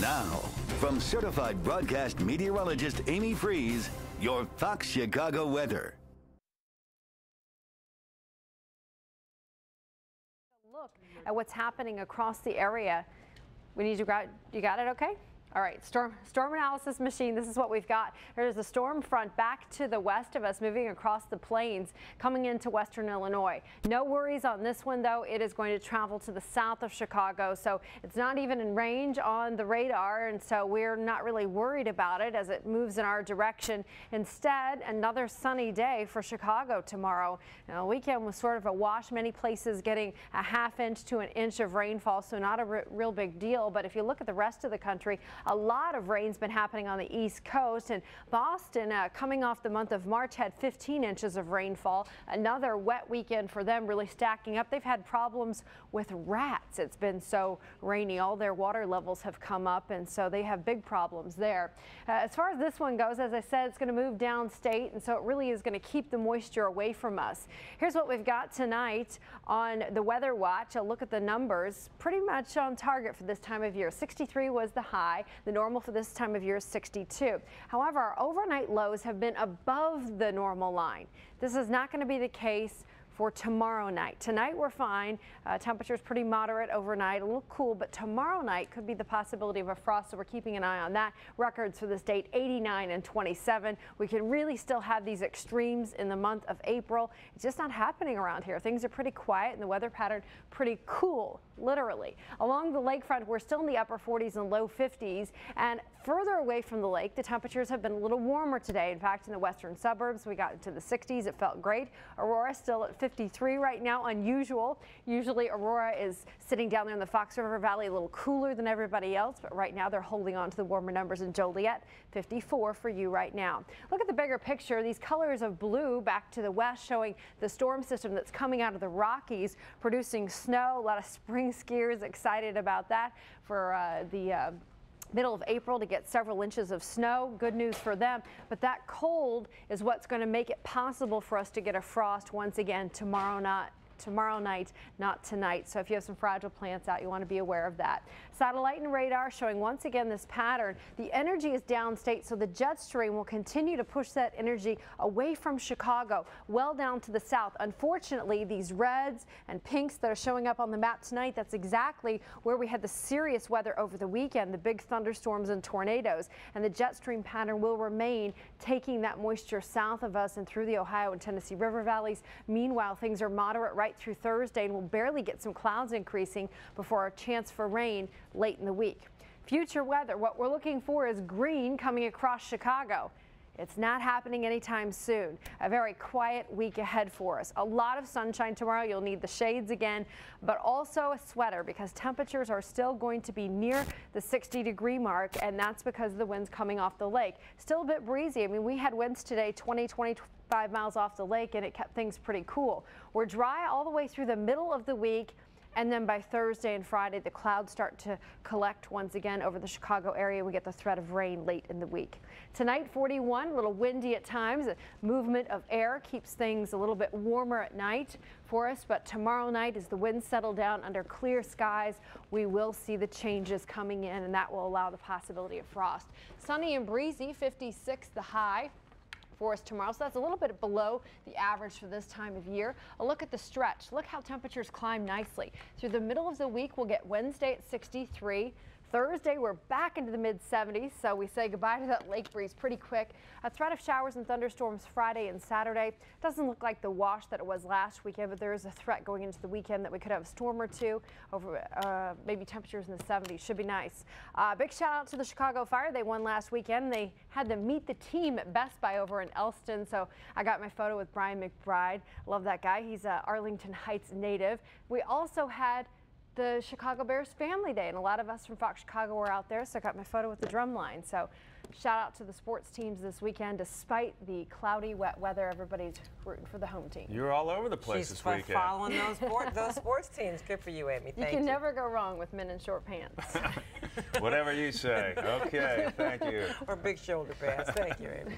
Now, from certified broadcast meteorologist Amy Freeze, your Fox Chicago weather. Look at what's happening across the area. You got it okay? All right, storm analysis machine, this is what we've got. There's a storm front back to the west of us moving across the plains coming into western Illinois. No worries on this one, though. It is going to travel to the south of Chicago, so it's not even in range on the radar, and so we're not really worried about it as it moves in our direction. Instead, another sunny day for Chicago tomorrow. Now, the weekend was sort of a wash, many places getting a ½ inch to an inch of rainfall, so not a real big deal. But if you look at the rest of the country, a lot of rain's been happening on the East Coast, and Boston, coming off the month of March, had 15 inches of rainfall. Another wet weekend for them, really stacking up. They've had problems with rats. It's been so rainy. All their water levels have come up, and so they have big problems there. As far as this one goes, as I said, it's going to move downstate, and so it really is going to keep the moisture away from us. Here's what we've got tonight on the Weather Watch. A look at the numbers, pretty much on target for this time of year. 63 was the high. The normal for this time of year is 62. However, our overnight lows have been above the normal line. This is not going to be the case for tomorrow night. Tonight we're fine. Temperatures pretty moderate overnight, a little cool, but tomorrow night could be the possibility of a frost, so we're keeping an eye on that. Records for this date, 89 and 27. We can really still have these extremes in the month of April. It's just not happening around here. Things are pretty quiet and the weather pattern pretty cool, literally. Along the lakefront, we're still in the upper 40s and low 50s, and further away from the lake, the temperatures have been a little warmer today. In fact, in the western suburbs, we got into the 60s. It felt great. Aurora still at 53 right now, unusual. Usually Aurora is sitting down there in the Fox River Valley a little cooler than everybody else, but right now they're holding on to the warmer numbers in Joliet. 54 for you right now. Look at the bigger picture. These colors of blue back to the west showing the storm system that's coming out of the Rockies, producing snow. A lot of spring skiers excited about that for the middle of April to get several inches of snow. Good news for them, but that cold is what's going to make it possible for us to get a frost once again tomorrow night, not tonight. So if you have some fragile plants out, you want to be aware of that. Satellite and radar showing once again this pattern. The energy is downstate, so the jet stream will continue to push that energy away from Chicago, well down to the south. Unfortunately, these reds and pinks that are showing up on the map tonight, that's exactly where we had the serious weather over the weekend, the big thunderstorms and tornadoes. And the jet stream pattern will remain, taking that moisture south of us and through the Ohio and Tennessee River valleys. Meanwhile, things are moderate right through Thursday, and we'll barely get some clouds increasing before a chance for rain late in the week. Future weather, what we're looking for is green coming across Chicago. It's not happening anytime soon. A very quiet week ahead for us. A lot of sunshine tomorrow. You'll need the shades again, but also a sweater because temperatures are still going to be near the 60-degree mark, and that's because of the winds coming off the lake. Still a bit breezy. I mean, we had winds today 25 miles off the lake, and it kept things pretty cool. We're dry all the way through the middle of the week, and then by Thursday and Friday, the clouds start to collect once again over the Chicago area. We get the threat of rain late in the week. Tonight, 41, a little windy at times. The movement of air keeps things a little bit warmer at night for us, but tomorrow night, as the winds settle down under clear skies, we will see the changes coming in, and that will allow the possibility of frost. Sunny and breezy, 56 the high for us tomorrow, so that's a little bit below the average for this time of year. A look at the stretch. Look how temperatures climb nicely. Through the middle of the week, we'll get Wednesday at 63. Thursday, we're back into the mid-70s, so we say goodbye to that lake breeze pretty quick. A threat of showers and thunderstorms Friday and Saturday. Doesn't look like the wash that it was last weekend, but there is a threat going into the weekend that we could have a storm or two over maybe temperatures in the 70s. Should be nice. Big shout out to the Chicago Fire. They won last weekend. They had to meet the team at Best Buy over in Elston, so I got my photo with Brian McBride. Love that guy. He's a Arlington Heights native. We also had the Chicago Bears Family Day, and a lot of us from Fox Chicago were out there, so I got my photo with the drum line. So shout out to the sports teams this weekend. Despite the cloudy, wet weather, everybody's rooting for the home team. You're all over the place this weekend. She's following those sports teams. Good for you, Amy. Thank you. You can never go wrong with men in short pants. Whatever you say. Okay, thank you. Or big shoulder pads. Thank you, Amy.